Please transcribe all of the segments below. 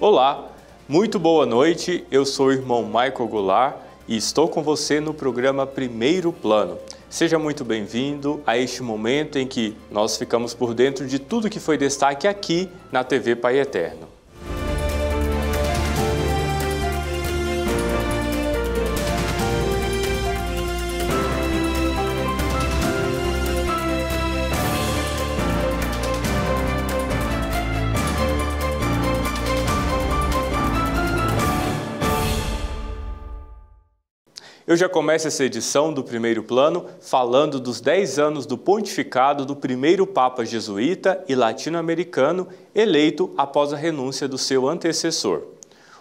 Olá, muito boa noite, eu sou o irmão Michael Goulart e estou com você no programa Primeiro Plano. Seja muito bem-vindo a este momento em que nós ficamos por dentro de tudo que foi destaque aqui na TV Pai Eterno. Eu já começo essa edição do Primeiro Plano falando dos 10 anos do pontificado do primeiro Papa jesuíta e latino-americano eleito após a renúncia do seu antecessor.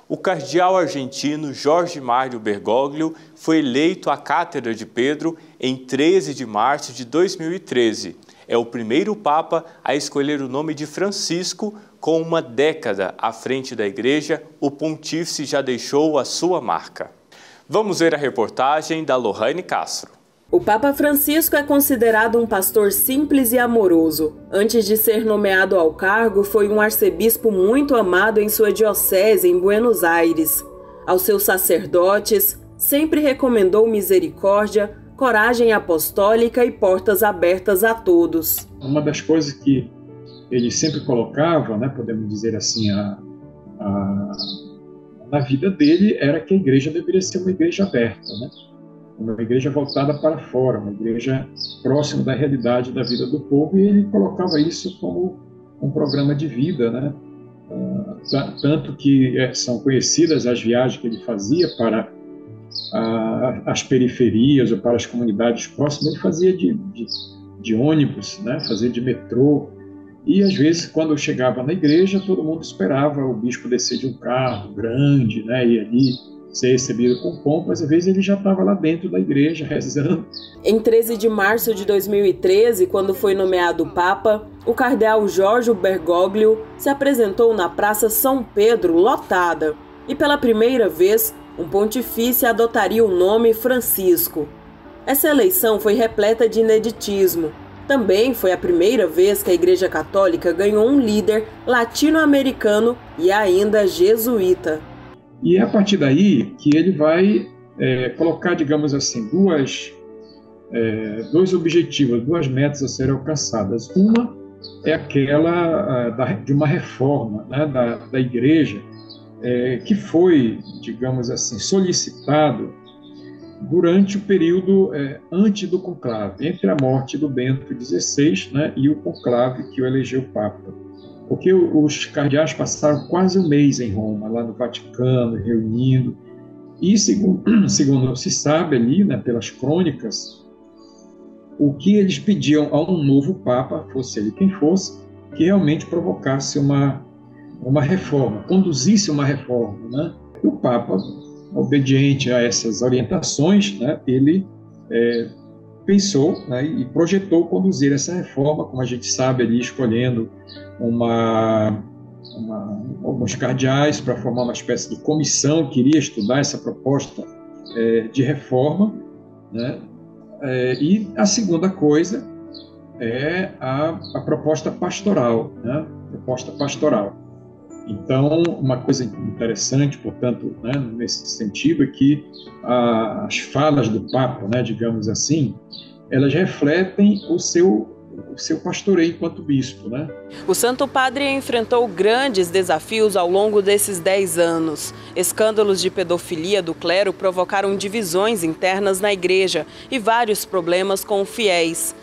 O cardeal argentino Jorge Mário Bergoglio foi eleito à Cátedra de Pedro em 13 de março de 2013. É o primeiro Papa a escolher o nome de Francisco. Com uma década à frente da Igreja, o pontífice já deixou a sua marca. Vamos ver a reportagem da Lohane Castro. O Papa Francisco é considerado um pastor simples e amoroso. Antes de ser nomeado ao cargo, foi um arcebispo muito amado em sua diocese em Buenos Aires. Aos seus sacerdotes, sempre recomendou misericórdia, coragem apostólica e portas abertas a todos. Uma das coisas que ele sempre colocava, podemos dizer assim, na vida dele era que a igreja deveria ser uma igreja aberta, uma igreja voltada para fora, uma igreja próxima da realidade da vida do povo, e ele colocava isso como um programa de vida, tanto que são conhecidas as viagens que ele fazia para as periferias ou para as comunidades próximas. Ele fazia de ônibus, fazia de metrô. E, às vezes, quando eu chegava na igreja, todo mundo esperava o bispo descer de um carro grande, e ali ser recebido com pompas. Às vezes, ele já estava lá dentro da igreja, rezando. Em 13 de março de 2013, quando foi nomeado Papa, o cardeal Jorge Bergoglio se apresentou na Praça São Pedro, lotada. E, pela primeira vez, um pontifício adotaria o nome Francisco. Essa eleição foi repleta de ineditismo. Também foi a primeira vez que a Igreja Católica ganhou um líder latino-americano e ainda jesuíta. E é a partir daí que ele vai colocar, digamos assim, dois objetivos, duas metas a serem alcançadas. Uma é aquela de uma reforma da Igreja que foi, digamos assim, solicitado durante o período antes do conclave, entre a morte do Bento XVI e o conclave que o elegeu Papa. Porque os cardeais passaram quase um mês em Roma, lá no Vaticano, reunindo. E, segundo se sabe ali, pelas crônicas, o que eles pediam a um novo Papa, fosse ele quem fosse, que realmente provocasse uma reforma, conduzisse uma reforma. E o Papa, obediente a essas orientações, ele pensou e projetou conduzir essa reforma, como a gente sabe, ali escolhendo alguns cardeais para formar uma espécie de comissão que iria estudar essa proposta de reforma. E a segunda coisa é a proposta pastoral. Proposta pastoral. Então, uma coisa interessante, portanto, nesse sentido, é que as falas do Papa, digamos assim, elas refletem o seu pastoreio enquanto bispo. O Santo Padre enfrentou grandes desafios ao longo desses 10 anos. Escândalos de pedofilia do clero provocaram divisões internas na igreja e vários problemas com fiéis.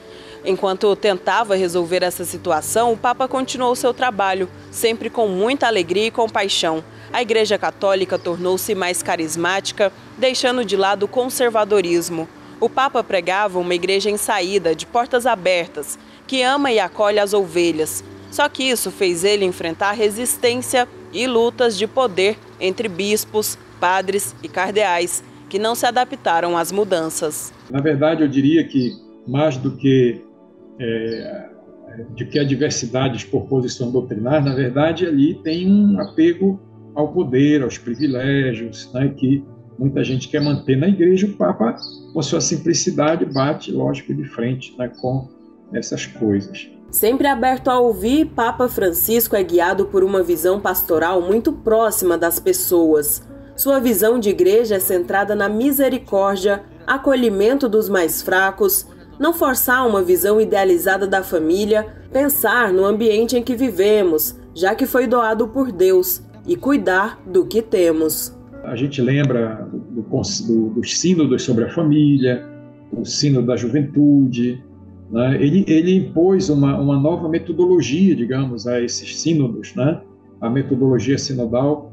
Enquanto tentava resolver essa situação, o Papa continuou seu trabalho, sempre com muita alegria e compaixão. A Igreja Católica tornou-se mais carismática, deixando de lado o conservadorismo. O Papa pregava uma igreja em saída, de portas abertas, que ama e acolhe as ovelhas. Só que isso fez ele enfrentar resistência e lutas de poder entre bispos, padres e cardeais, que não se adaptaram às mudanças. Na verdade, eu diria que mais do que a diversidade por posição doutrinar, na verdade, ali tem um apego ao poder, aos privilégios, que muita gente quer manter na igreja. O Papa, com sua simplicidade, bate, lógico, de frente com essas coisas. Sempre aberto a ouvir, Papa Francisco é guiado por uma visão pastoral muito próxima das pessoas. Sua visão de igreja é centrada na misericórdia, acolhimento dos mais fracos, não forçar uma visão idealizada da família, pensar no ambiente em que vivemos, já que foi doado por Deus, e cuidar do que temos. A gente lembra dos sínodos sobre a família, o sínodo da juventude, né? Ele impôs uma nova metodologia, digamos, a esses sínodos, né? A metodologia sinodal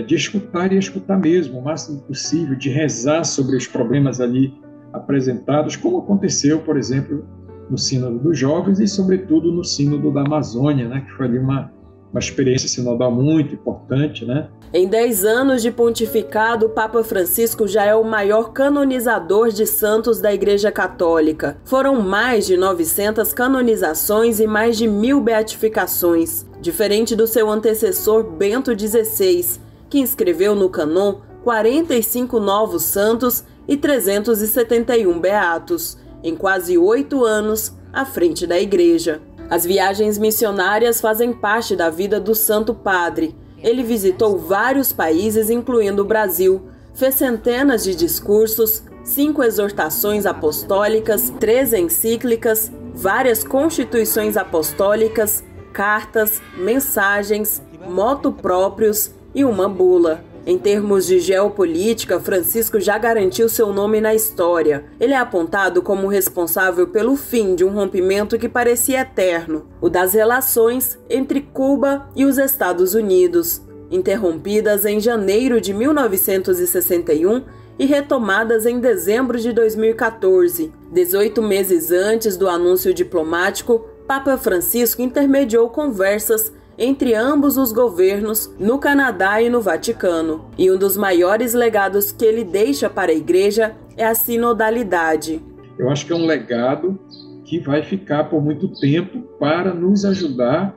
de escutar e escutar mesmo, o máximo possível, de rezar sobre os problemas ali apresentados, como aconteceu, por exemplo, no Sínodo dos Jovens e, sobretudo, no Sínodo da Amazônia, né? Que foi ali uma experiência sinodal muito importante, né? Em 10 anos de pontificado, o Papa Francisco já é o maior canonizador de santos da Igreja Católica. Foram mais de 900 canonizações e mais de 1000 beatificações, diferente do seu antecessor Bento XVI, que inscreveu no cânon 45 novos santos e 371 beatos, em quase 8 anos à frente da Igreja. As viagens missionárias fazem parte da vida do Santo Padre. Ele visitou vários países, incluindo o Brasil, fez centenas de discursos, 5 exortações apostólicas, 3 encíclicas, várias constituições apostólicas, cartas, mensagens, motu próprios e uma bula. Em termos de geopolítica, Francisco já garantiu seu nome na história. Ele é apontado como responsável pelo fim de um rompimento que parecia eterno, o das relações entre Cuba e os Estados Unidos, interrompidas em janeiro de 1961 e retomadas em dezembro de 2014. 18 meses antes do anúncio diplomático, Papa Francisco intermediou conversas entre ambos os governos, no Canadá e no Vaticano. E um dos maiores legados que ele deixa para a Igreja é a sinodalidade. Eu acho que é um legado que vai ficar por muito tempo para nos ajudar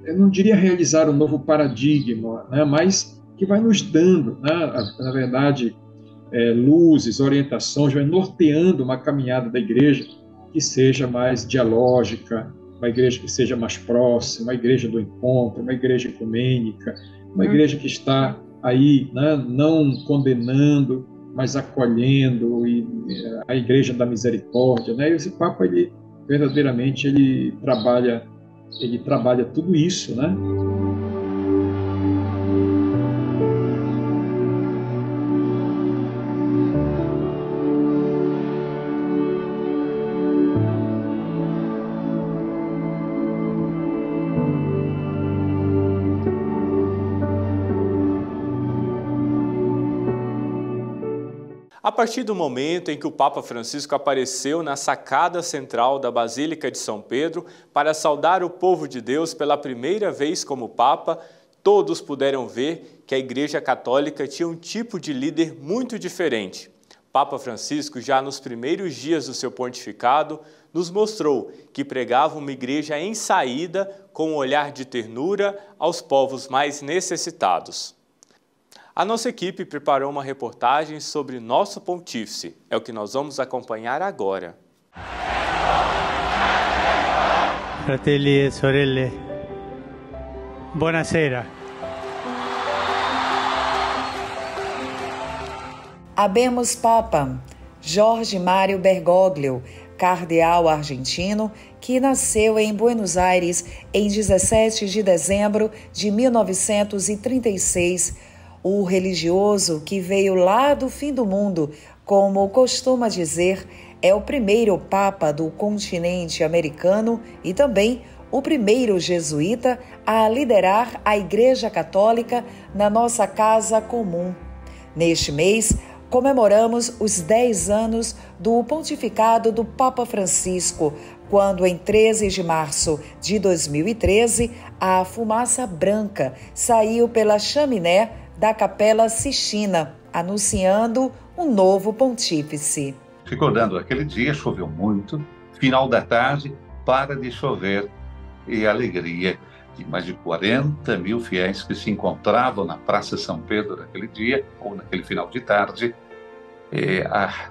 eu não diria realizar um novo paradigma, né, mas que vai nos dando, né, na verdade, luzes, orientações, vai norteando uma caminhada da Igreja que seja mais dialógica, uma igreja que seja mais próxima, uma igreja do encontro, uma igreja ecumênica, uma igreja que está aí, né, não condenando, mas acolhendo, e a igreja da misericórdia, né? E esse Papa, ele verdadeiramente ele trabalha tudo isso, né? A partir do momento em que o Papa Francisco apareceu na sacada central da Basílica de São Pedro para saudar o povo de Deus pela primeira vez como Papa, todos puderam ver que a Igreja Católica tinha um tipo de líder muito diferente. Papa Francisco, já nos primeiros dias do seu pontificado, nos mostrou que pregava uma igreja em saída com um olhar de ternura aos povos mais necessitados. A nossa equipe preparou uma reportagem sobre nosso pontífice. É o que nós vamos acompanhar agora. Fratelli e sorelle, buonasera. Habemus Papa, Jorge Mário Bergoglio, cardeal argentino, que nasceu em Buenos Aires em 17 de dezembro de 1936, o religioso que veio lá do fim do mundo, como costuma dizer, é o primeiro Papa do continente americano e também o primeiro jesuíta a liderar a Igreja Católica na nossa casa comum. Neste mês, comemoramos os 10 anos do pontificado do Papa Francisco, quando em 13 de março de 2013, a fumaça branca saiu pela chaminé da Capela Sistina, anunciando um novo pontífice. Recordando aquele dia, choveu muito, final da tarde, para de chover, e a alegria de mais de 40 mil fiéis que se encontravam na Praça São Pedro naquele dia, ou naquele final de tarde, a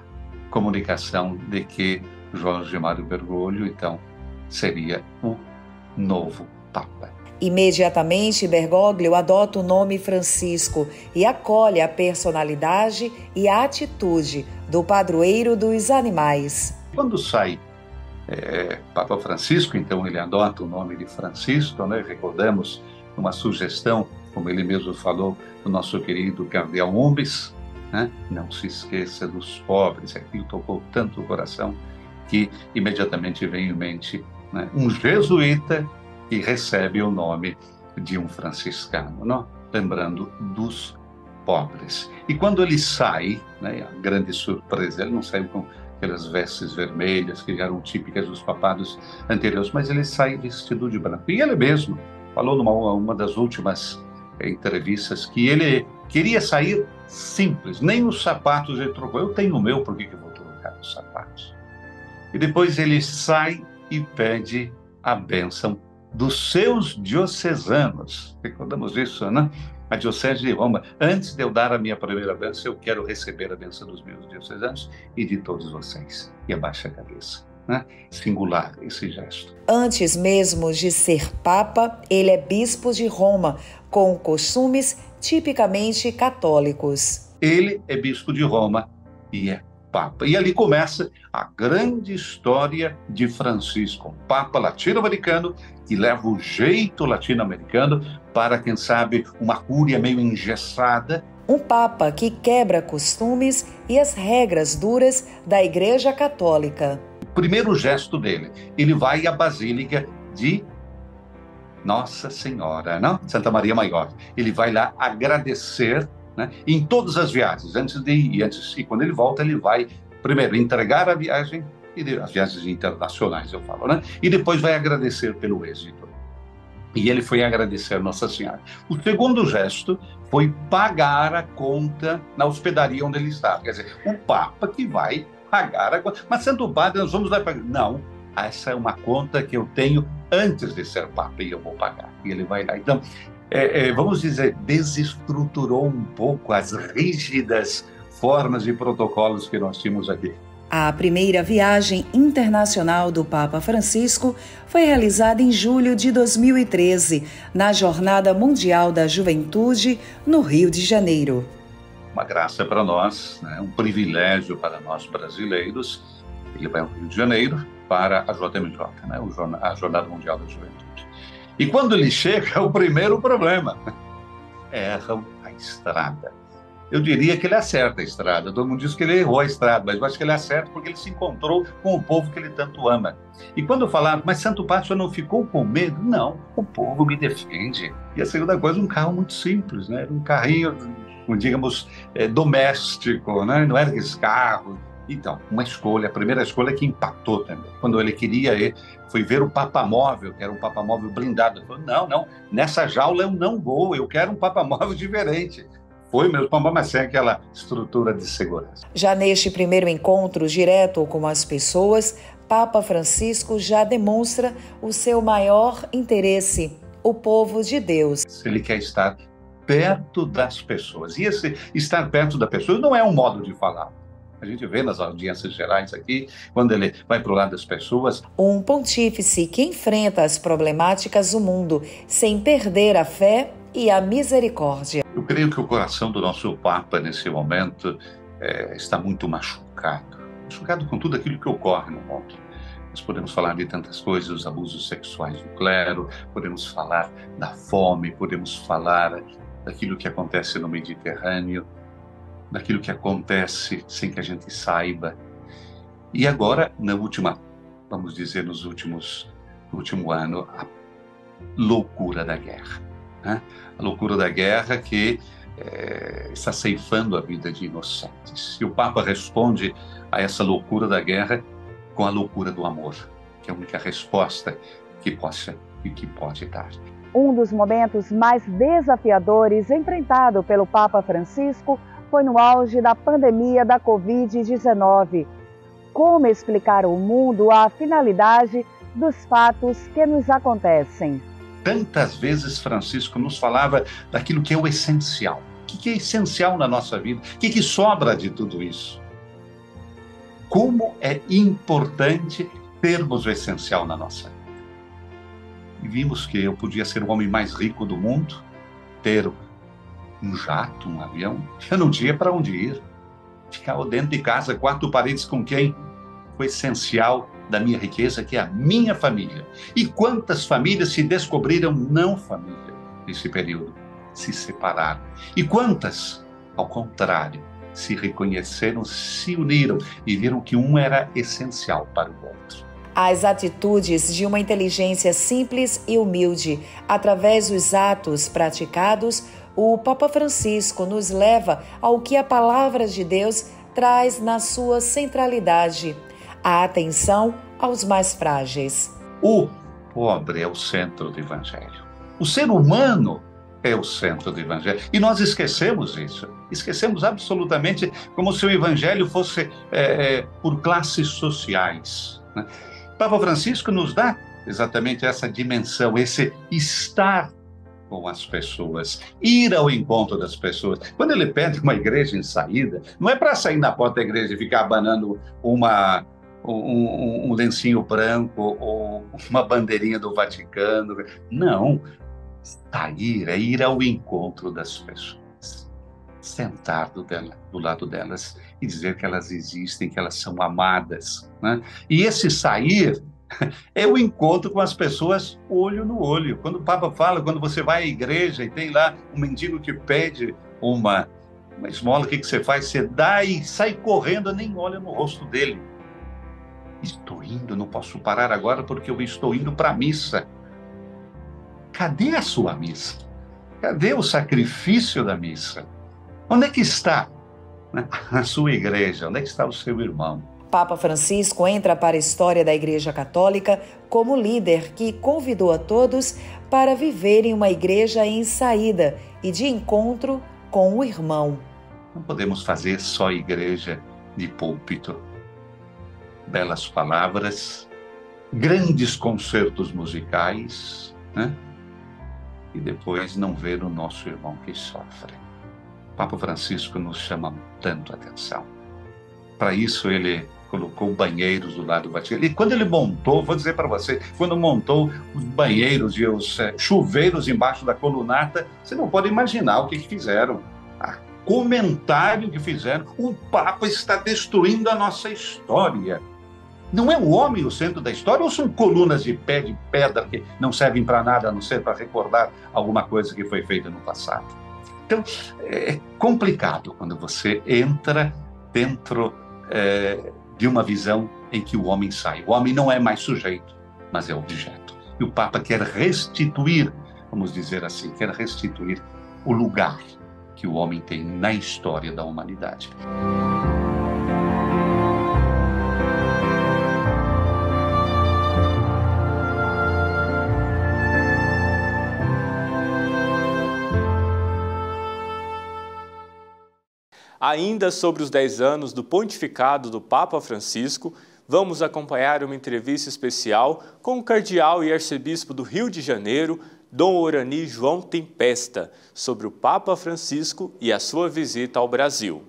comunicação de que Jorge Mário Bergoglio, então, seria o novo Papa. Imediatamente, Bergoglio adota o nome Francisco e acolhe a personalidade e a atitude do padroeiro dos animais. Quando sai Papa Francisco, então ele adota o nome de Francisco, né? Recordamos uma sugestão, como ele mesmo falou, do nosso querido Cardeal Umbes, né? Não se esqueça dos pobres. Aquilo tocou tanto o coração que imediatamente vem em mente, né, um jesuíta que recebe o nome de um franciscano, não? Lembrando dos pobres. E quando ele sai, né, a grande surpresa, ele não saiu com aquelas vestes vermelhas que eram típicas dos papados anteriores, mas ele sai vestido de branco. E ele mesmo falou numa das últimas entrevistas que ele queria sair simples, nem os sapatos ele trocou. Eu tenho o meu, por que eu vou trocar os sapatos? E depois ele sai e pede a bênção dos seus diocesanos. Recordamos isso, né? A diocese de Roma. Antes de eu dar a minha primeira bênção, eu quero receber a bênção dos meus diocesanos e de todos vocês. E abaixa a cabeça, né? Singular esse gesto. Antes mesmo de ser Papa, ele é bispo de Roma, com costumes tipicamente católicos. Ele é bispo de Roma e é Papa. E ali começa a grande história de Francisco, um Papa latino-americano que leva o jeito latino-americano para, quem sabe, uma cúria meio engessada. Um Papa que quebra costumes e as regras duras da Igreja Católica. O primeiro gesto dele, ele vai à Basílica de Nossa Senhora, não? Santa Maria Maior. Ele vai lá agradecer, né? Em todas as viagens, antes de ir, e quando ele volta, ele vai primeiro entregar a viagem, e as viagens internacionais, eu falo, né? E depois vai agradecer pelo êxito. E ele foi agradecer a Nossa Senhora. O segundo gesto foi pagar a conta na hospedaria onde ele estava. Quer dizer, o Papa que vai pagar a conta. Mas, Santo Padre, nós vamos lá pagar. Não, essa é uma conta que eu tenho antes de ser Papa e eu vou pagar. E ele vai lá. Então, vamos dizer, desestruturou um pouco as rígidas formas e protocolos que nós tínhamos aqui. A primeira viagem internacional do Papa Francisco foi realizada em julho de 2013, na Jornada Mundial da Juventude, no Rio de Janeiro. Uma graça para nós, né? Um privilégio para nós brasileiros. Ele vai ao Rio de Janeiro para a JMJ, né? A Jornada Mundial da Juventude. E quando ele chega, o primeiro problema: erram a estrada. Eu diria que ele acerta a estrada. Todo mundo diz que ele errou a estrada, mas eu acho que ele acerta porque ele se encontrou com o povo que ele tanto ama. E quando falaram, mas Santo Padre, você não ficou com medo? Não, o povo me defende. E a segunda coisa, um carro muito simples, né? Um carrinho, digamos, doméstico, né? Não era esse carro. Então, uma escolha, a primeira escolha que impactou também. Quando ele queria foi ver o papamóvel, que era um papamóvel blindado. Ele falou, não, nessa jaula eu não vou, eu quero um papamóvel diferente. Foi mesmo, mas sem aquela estrutura de segurança. Já neste primeiro encontro direto com as pessoas, Papa Francisco já demonstra o seu maior interesse, o povo de Deus. Ele quer estar perto das pessoas. E esse estar perto da pessoa não é um modo de falar. A gente vê nas audiências gerais aqui, quando ele vai para o lado das pessoas. Um pontífice que enfrenta as problemáticas do mundo sem perder a fé e a misericórdia. Eu creio que o coração do nosso Papa, nesse momento, está muito machucado com tudo aquilo que ocorre no mundo. Nós podemos falar de tantas coisas, os abusos sexuais do clero, podemos falar da fome, podemos falar daquilo que acontece no Mediterrâneo, daquilo que acontece sem que a gente saiba. E agora, no último ano, a loucura da guerra. Né? A loucura da guerra que está ceifando a vida de inocentes. E o Papa responde a essa loucura da guerra com a loucura do amor, que é a única resposta que pode dar. Um dos momentos mais desafiadores enfrentado pelo Papa Francisco foi no auge da pandemia da Covid-19. Como explicar ao mundo a finalidade dos fatos que nos acontecem? Tantas vezes Francisco nos falava daquilo que é o essencial. O que é essencial na nossa vida? O que sobra de tudo isso? Como é importante termos o essencial na nossa vida. E vimos que eu podia ser o homem mais rico do mundo, ter um jato, um avião. Eu não tinha para onde ir. Ficava dentro de casa, quatro paredes com quem? O essencial da minha riqueza, que é a minha família. E quantas famílias se descobriram não família nesse período? Se separaram. E quantas, ao contrário, se reconheceram, se uniram e viram que um era essencial para o outro. As atitudes de uma inteligência simples e humilde, através dos atos praticados, o Papa Francisco nos leva ao que a palavra de Deus traz na sua centralidade: a atenção aos mais frágeis. O pobre é o centro do Evangelho. O ser humano é o centro do Evangelho. E nós esquecemos isso. Esquecemos absolutamente, como se o Evangelho fosse por classes sociais, né? Papa Francisco nos dá exatamente essa dimensão, esse estar com as pessoas, ir ao encontro das pessoas. Quando ele pede uma igreja em saída, não é para sair na porta da igreja e ficar abanando um lencinho branco ou uma bandeirinha do Vaticano. Não. Sair é ir ao encontro das pessoas. Sentar do lado delas e dizer que elas existem, que elas são amadas, né? E esse sair é o encontro com as pessoas olho no olho. Quando o Papa fala, quando você vai à igreja e tem lá um mendigo que pede uma esmola, o que você faz? Você dá e sai correndo, nem olha no rosto dele. Estou indo, não posso parar agora porque eu estou indo para a missa. Cadê a sua missa? Cadê o sacrifício da missa? Onde é que está, né, a sua igreja? Onde é que está o seu irmão? Papa Francisco entra para a história da Igreja Católica como líder que convidou a todos para viverem uma igreja em saída e de encontro com o irmão. Não podemos fazer só igreja de púlpito. Belas palavras, grandes concertos musicais, né? E depois não ver o nosso irmão que sofre. Papa Francisco nos chama tanto a atenção. Para isso ele colocou banheiros do lado do Vaticano. E quando ele montou, vou dizer para você, quando montou os banheiros e os chuveiros embaixo da colunata, você não pode imaginar o que fizeram. Comentário que fizeram. O Papa está destruindo a nossa história. Não é o homem o centro da história ou são colunas de pé de pedra que não servem para nada, a não ser para recordar alguma coisa que foi feita no passado? Então, é complicado quando você entra dentro de uma visão em que o homem sai. O homem não é mais sujeito, mas é objeto. E o Papa quer restituir, vamos dizer assim, quer restituir o lugar que o homem tem na história da humanidade. Ainda sobre os 10 anos do pontificado do Papa Francisco, vamos acompanhar uma entrevista especial com o cardeal e arcebispo do Rio de Janeiro, Dom Orani João Tempesta, sobre o Papa Francisco e a sua visita ao Brasil.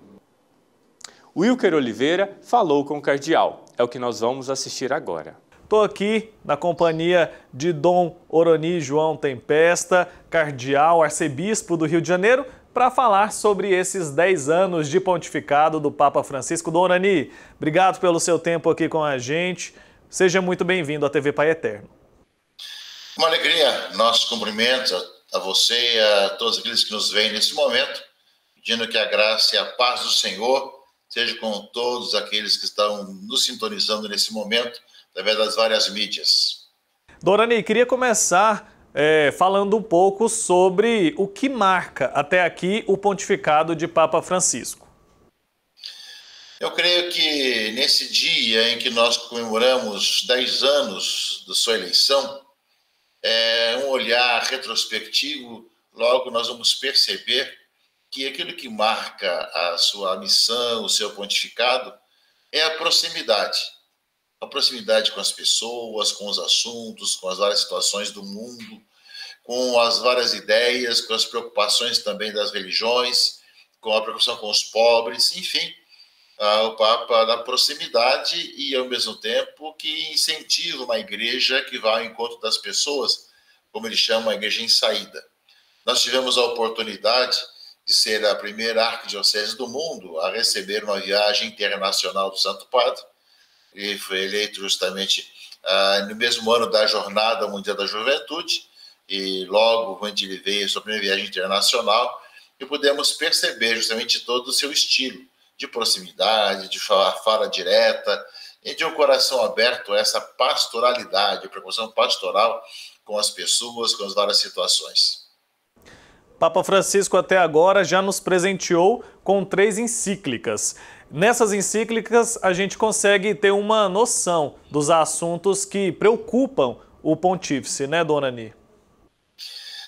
Wilker Oliveira falou com o cardeal. É o que nós vamos assistir agora. Estou aqui na companhia de Dom Orani João Tempesta, cardeal, arcebispo do Rio de Janeiro, para falar sobre esses 10 anos de pontificado do Papa Francisco. Dom Orani, obrigado pelo seu tempo aqui com a gente. Seja muito bem-vindo à TV Pai Eterno. Uma alegria, nossos cumprimentos a você e a todos aqueles que nos veem nesse momento, pedindo que a graça e a paz do Senhor seja com todos aqueles que estão nos sintonizando nesse momento, através das várias mídias. Dom Orani, queria começar falando um pouco sobre o que marca até aqui o pontificado de Papa Francisco. Eu creio que nesse dia em que nós comemoramos 10 anos da sua eleição, um olhar retrospectivo, logo nós vamos perceber que aquilo que marca a sua missão, o seu pontificado, é a proximidade. A proximidade com as pessoas, com os assuntos, com as várias situações do mundo, com as várias ideias, com as preocupações também das religiões, com a preocupação com os pobres, enfim. o Papa da proximidade e, ao mesmo tempo, que incentiva uma igreja que vai ao encontro das pessoas, como ele chama, a igreja em saída. Nós tivemos a oportunidade de ser a primeira arquidiocese do mundo a receber uma viagem internacional do Santo Padre. Ele foi eleito justamente no mesmo ano da Jornada Mundial da Juventude, e logo quando ele veio a sua primeira viagem internacional, e pudemos perceber justamente todo o seu estilo de proximidade, de fala direta, e de um coração aberto a essa pastoralidade, a preocupação pastoral com as pessoas, com as várias situações. Papa Francisco até agora já nos presenteou com 3 encíclicas. Nessas encíclicas a gente consegue ter uma noção dos assuntos que preocupam o pontífice, né, dona Ani?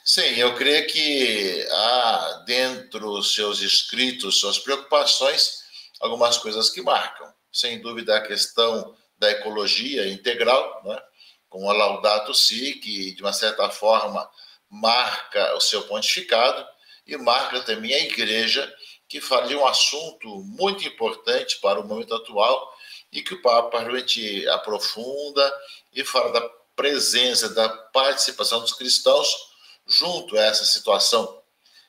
Sim, eu creio que há dentro dos seus escritos, suas preocupações, algumas coisas que marcam. Sem dúvida a questão da ecologia integral, né, com a Laudato Si, que de uma certa forma marca o seu pontificado e marca também a igreja, que fala de um assunto muito importante para o momento atual e que o Papa realmente aprofunda e fala da presença, da participação dos cristãos junto a essa situação.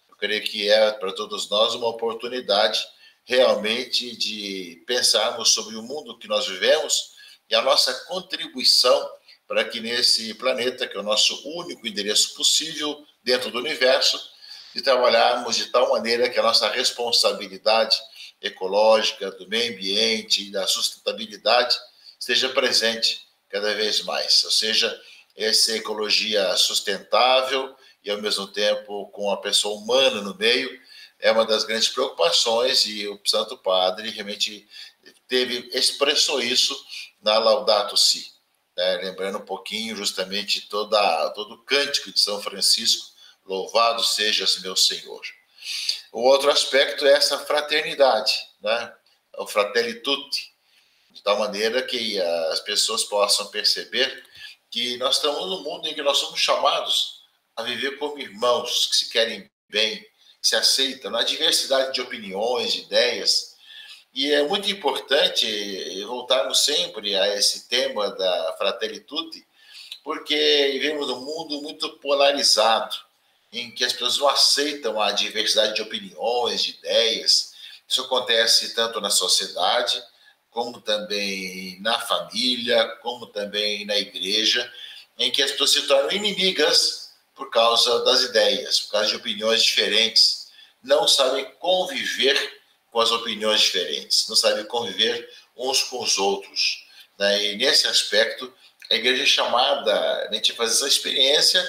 Eu creio que é para todos nós uma oportunidade realmente de pensarmos sobre o mundo que nós vivemos e a nossa contribuição para que nesse planeta, que é o nosso único endereço possível dentro do universo, de trabalharmos de tal maneira que a nossa responsabilidade ecológica, do meio ambiente e da sustentabilidade esteja presente cada vez mais. Ou seja, essa ecologia sustentável e, ao mesmo tempo, com a pessoa humana no meio, é uma das grandes preocupações e o Santo Padre realmente expressou isso na Laudato Si. Lembrando um pouquinho justamente todo o cântico de São Francisco, louvado sejas meu Senhor. O outro aspecto é essa fraternidade, né? O Fratelli Tutti, de tal maneira que as pessoas possam perceber que nós estamos num mundo em que nós somos chamados a viver como irmãos que se querem bem, que se aceitam na diversidade de opiniões, de ideias. E é muito importante voltarmos sempre a esse tema da Fratelli Tutti, porque vivemos num mundo muito polarizado, em que as pessoas não aceitam a diversidade de opiniões, de ideias. Isso acontece tanto na sociedade, como também na família, como também na igreja, em que as pessoas se tornam inimigas por causa das ideias, por causa de opiniões diferentes, não sabem conviver com as opiniões diferentes, não sabem conviver uns com os outros, né? E nesse aspecto, a igreja é chamada a gente fazer essa experiência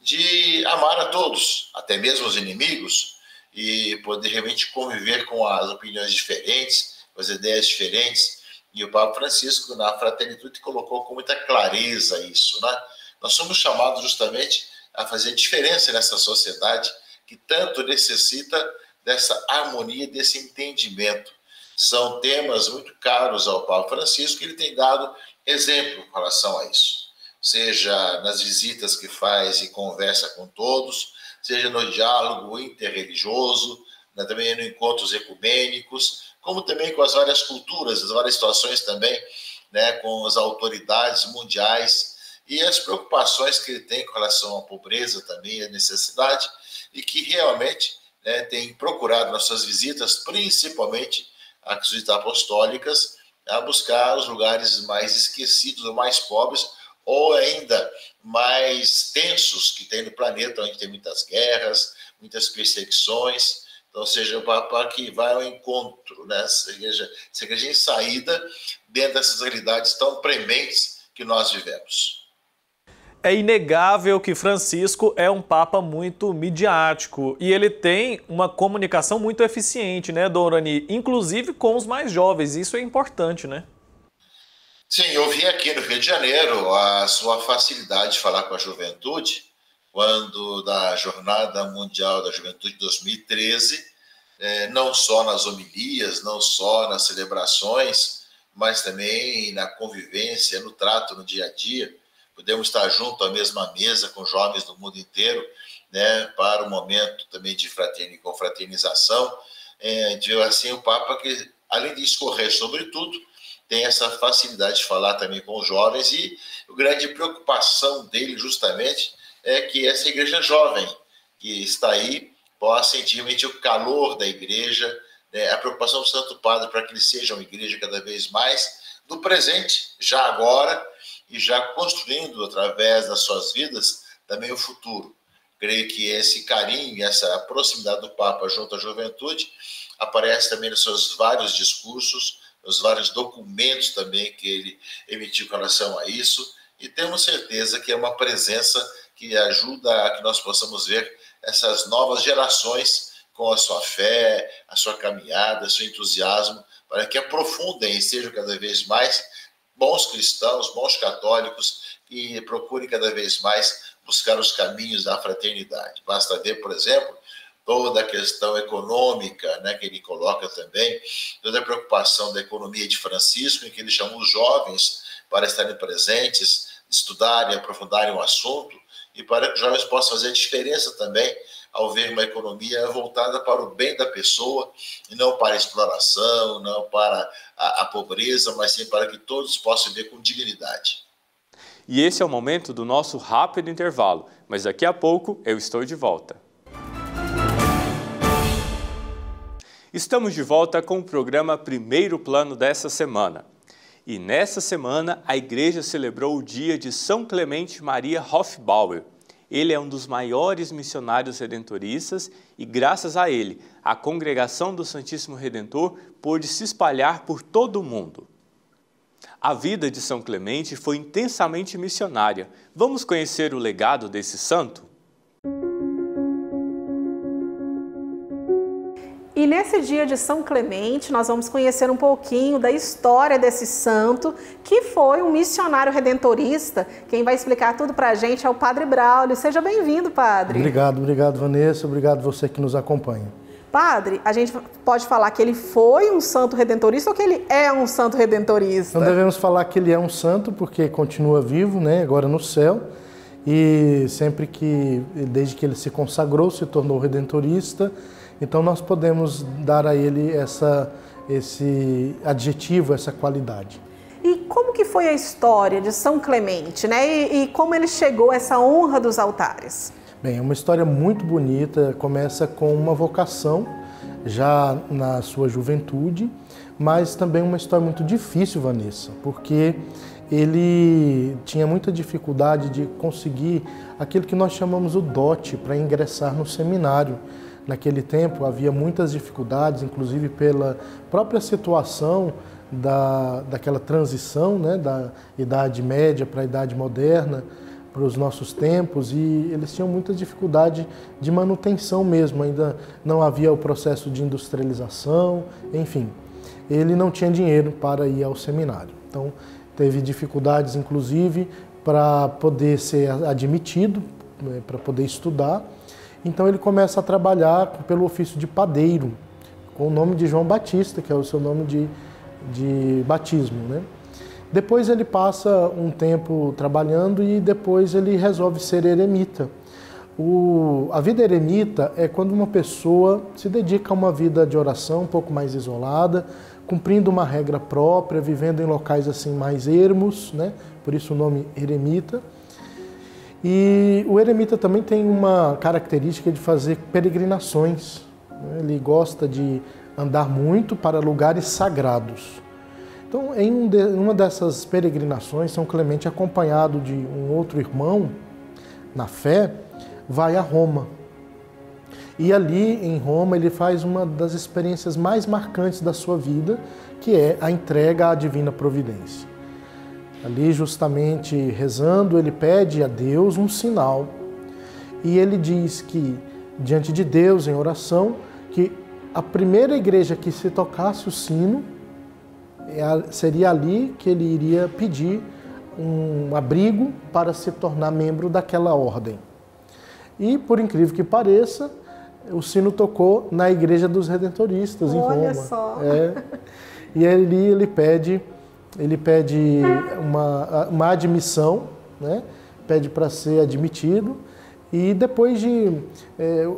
de amar a todos, até mesmo os inimigos, e poder realmente conviver com as opiniões diferentes, com as ideias diferentes. E o Papa Francisco, na Fratelli Tutti, colocou com muita clareza isso, né? Nós somos chamados justamente a fazer diferença nessa sociedade que tanto necessita dessa harmonia, desse entendimento. São temas muito caros ao Papa Francisco, que ele tem dado exemplo com relação a isso. Seja nas visitas que faz e conversa com todos, seja no diálogo interreligioso, né, também no encontros ecumênicos, como também com as várias culturas, as várias situações também, né, com as autoridades mundiais e as preocupações que ele tem com relação à pobreza também, à necessidade, e que realmente, né, tem procurado nas suas visitas, principalmente as visitas apostólicas, a buscar os lugares mais esquecidos ou mais pobres, ou ainda mais tensos que tem no planeta, onde tem muitas guerras, muitas perseguições. Então, seja o Papa que vai ao encontro, né? Essa igreja em saída dentro dessas realidades tão prementes que nós vivemos. É inegável que Francisco é um Papa muito midiático e ele tem uma comunicação muito eficiente, né, dona Ani? Inclusive com os mais jovens, isso é importante, né? Sim, eu vi aqui no Rio de Janeiro a sua facilidade de falar com a juventude, quando da Jornada Mundial da Juventude de 2013, não só nas homilias, não só nas celebrações, mas também na convivência, no trato no dia a dia. Podemos estar junto à mesma mesa com jovens do mundo inteiro, né, para o momento também de confraternização. Assim, o Papa que além de escorrer sobre tudo, tem essa facilidade de falar também com os jovens, e a grande preocupação dele justamente é que essa igreja jovem que está aí possa sentir realmente o calor da igreja, né, a preocupação do Santo Padre para que eles sejam igreja cada vez mais do presente, já agora, e já construindo através das suas vidas também o futuro. Creio que esse carinho, essa proximidade do Papa junto à juventude aparece também nos seus vários discursos, nos vários documentos também que ele emitiu com relação a isso, e temos certeza que é uma presença que ajuda a que nós possamos ver essas novas gerações com a sua fé, a sua caminhada, o seu entusiasmo, para que aprofundem e sejam cada vez mais bons cristãos, bons católicos, e procurem cada vez mais buscar os caminhos da fraternidade. Basta ver, por exemplo, toda a questão econômica, né, que ele coloca também, toda a preocupação da economia de Francisco, em que ele chamou os jovens para estarem presentes, estudarem, aprofundarem o assunto, e para que os jovens possam fazer diferença também ao ver uma economia voltada para o bem da pessoa, e não para a exploração, não para a pobreza, mas sim para que todos possam viver com dignidade. E esse é o momento do nosso rápido intervalo, mas daqui a pouco eu estou de volta. Estamos de volta com o programa Primeiro Plano dessa semana. E nessa semana a igreja celebrou o dia de São Clemente Maria Hofbauer. Ele é um dos maiores missionários redentoristas e, graças a ele, a congregação do Santíssimo Redentor pôde se espalhar por todo o mundo. A vida de São Clemente foi intensamente missionária. Vamos conhecer o legado desse santo? E nesse dia de São Clemente, nós vamos conhecer um pouquinho da história desse santo, que foi um missionário redentorista. Quem vai explicar tudo para a gente é o Padre Braulio. Seja bem-vindo, Padre. Obrigado, Vanessa. Obrigado você que nos acompanha. Padre, a gente pode falar que ele foi um santo redentorista ou que ele é um santo redentorista? Não devemos falar que ele é um santo, porque continua vivo, né, agora no céu. E desde que ele se consagrou, se tornou redentorista. Então nós podemos dar a ele esse adjetivo, essa qualidade. E como que foi a história de São Clemente, né? E como ele chegou a essa honra dos altares? Bem, é uma história muito bonita, começa com uma vocação já na sua juventude, mas também uma história muito difícil, Vanessa, porque ele tinha muita dificuldade de conseguir aquilo que nós chamamos o dote para ingressar no seminário. Naquele tempo havia muitas dificuldades, inclusive pela própria situação daquela transição, né, da Idade Média para a Idade Moderna, para os nossos tempos, e eles tinham muita dificuldade de manutenção mesmo, ainda não havia o processo de industrialização, enfim. Ele não tinha dinheiro para ir ao seminário, então teve dificuldades inclusive para poder ser admitido, para poder estudar. Então ele começa a trabalhar pelo ofício de padeiro, com o nome de João Batista, que é o seu nome de batismo, né? Depois ele passa um tempo trabalhando e depois ele resolve ser eremita. A vida eremita é quando uma pessoa se dedica a uma vida de oração um pouco mais isolada, cumprindo uma regra própria, vivendo em locais assim mais ermos, né? Por isso o nome eremita. E o eremita também tem uma característica de fazer peregrinações. Ele gosta de andar muito para lugares sagrados. Então, em uma dessas peregrinações, São Clemente, acompanhado de um outro irmão na fé, vai a Roma. E ali, em Roma, ele faz uma das experiências mais marcantes da sua vida, que é a entrega à divina providência. Ali, justamente rezando, ele pede a Deus um sinal. E ele diz que, diante de Deus, em oração, que a primeira igreja que se tocasse o sino, seria ali que ele iria pedir um abrigo para se tornar membro daquela ordem. E, por incrível que pareça, o sino tocou na Igreja dos Redentoristas, em Roma. Olha só! E ali ele pede uma admissão, né? Pede para ser admitido, e depois de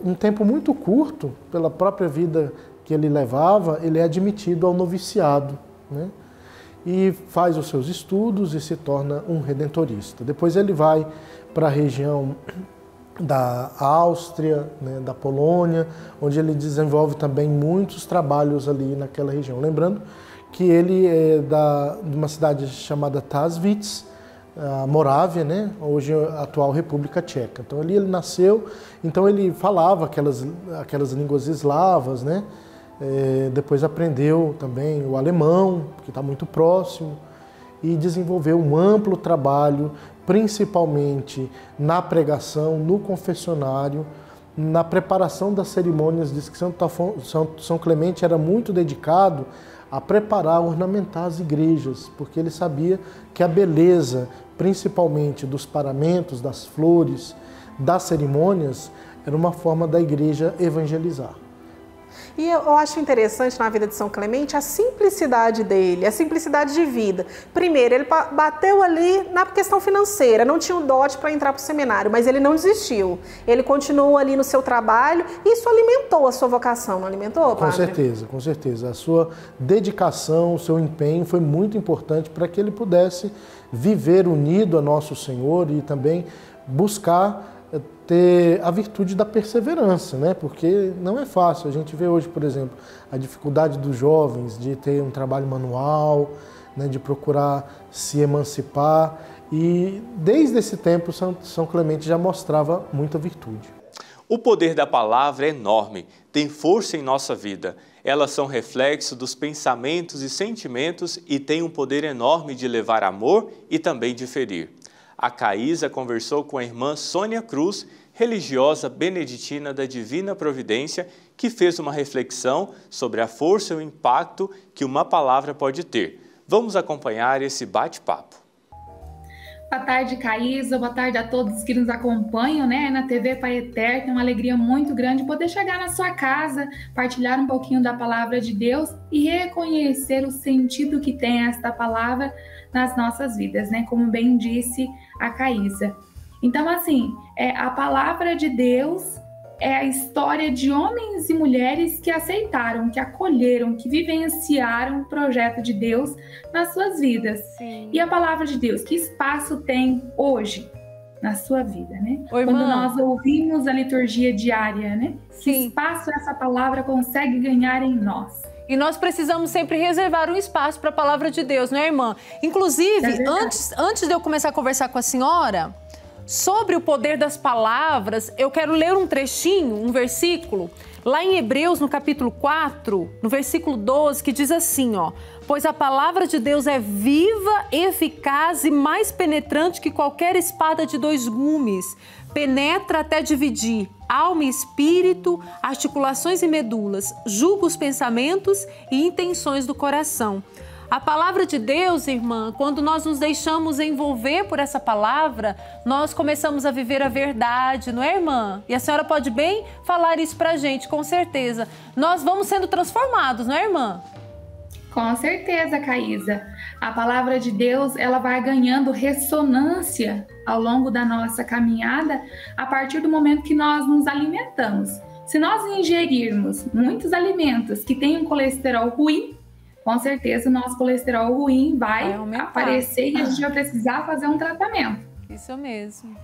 um tempo muito curto, pela própria vida que ele levava, ele é admitido ao noviciado, né? E faz os seus estudos e se torna um redentorista. Depois ele vai para a região da Áustria, né, da Polônia, onde ele desenvolve também muitos trabalhos ali naquela região. Lembrando que ele é de uma cidade chamada Tasvitz, a Morávia, né, hoje a atual República Tcheca. Então ali ele nasceu, então ele falava aquelas línguas eslavas, né? Depois aprendeu também o alemão, que está muito próximo, e desenvolveu um amplo trabalho, principalmente na pregação, no confessionário, na preparação das cerimônias. Diz que São Clemente era muito dedicado a preparar, ornamentar as igrejas, porque ele sabia que a beleza, principalmente dos paramentos, das flores, das cerimônias, era uma forma da igreja evangelizar. E eu acho interessante na vida de São Clemente a simplicidade dele, a simplicidade de vida. Primeiro, ele bateu ali na questão financeira, não tinha um dote para entrar para o seminário, mas ele não desistiu. Ele continuou ali no seu trabalho e isso alimentou a sua vocação, não alimentou, padre? Com certeza. A sua dedicação, o seu empenho foi muito importante para que ele pudesse viver unido a Nosso Senhor e também buscar ter a virtude da perseverança, né? Porque não é fácil. A gente vê hoje, por exemplo, a dificuldade dos jovens de ter um trabalho manual, né? De procurar se emancipar. E desde esse tempo, São Clemente já mostrava muita virtude. O poder da palavra é enorme, tem força em nossa vida. Elas são reflexo dos pensamentos e sentimentos e têm um poder enorme de levar amor e também de ferir. A Caísa conversou com a irmã Sônia Cruz, religiosa beneditina da Divina Providência, que fez uma reflexão sobre a força e o impacto que uma palavra pode ter. Vamos acompanhar esse bate-papo. Boa tarde, Caísa. Boa tarde a todos que nos acompanham, né, na TV Pai Eterno. É uma alegria muito grande poder chegar na sua casa, partilhar um pouquinho da palavra de Deus e reconhecer o sentido que tem esta palavra nas nossas vidas, né? Como bem disse a Caísa. Então, assim, a palavra de Deus é a história de homens e mulheres que aceitaram, que acolheram, que vivenciaram o projeto de Deus nas suas vidas. Sim. E a palavra de Deus, que espaço tem hoje na sua vida, né? Oi, quando nós ouvimos a liturgia diária, né? Sim. Que espaço essa palavra consegue ganhar em nós? E nós precisamos sempre reservar um espaço para a palavra de Deus, não é, irmã? Inclusive, antes de eu começar a conversar com a senhora sobre o poder das palavras, eu quero ler um trechinho, um versículo, lá em Hebreus, no capítulo 4, no versículo 12, que diz assim, ó: pois a palavra de Deus é viva, eficaz e mais penetrante que qualquer espada de 2 gumes, penetra até dividir alma e espírito, articulações e medulas, julga os pensamentos e intenções do coração. A palavra de Deus, irmã, quando nós nos deixamos envolver por essa palavra, nós começamos a viver a verdade, não é, irmã? E a senhora pode bem falar isso pra gente, com certeza. Nós vamos sendo transformados, não é, irmã? Com certeza, Caísa. A palavra de Deus, ela vai ganhando ressonância ao longo da nossa caminhada a partir do momento que nós nos alimentamos. Se nós ingerirmos muitos alimentos que têm um colesterol ruim, com certeza o nosso colesterol ruim vai aparecer e a gente vai precisar fazer um tratamento. Isso mesmo.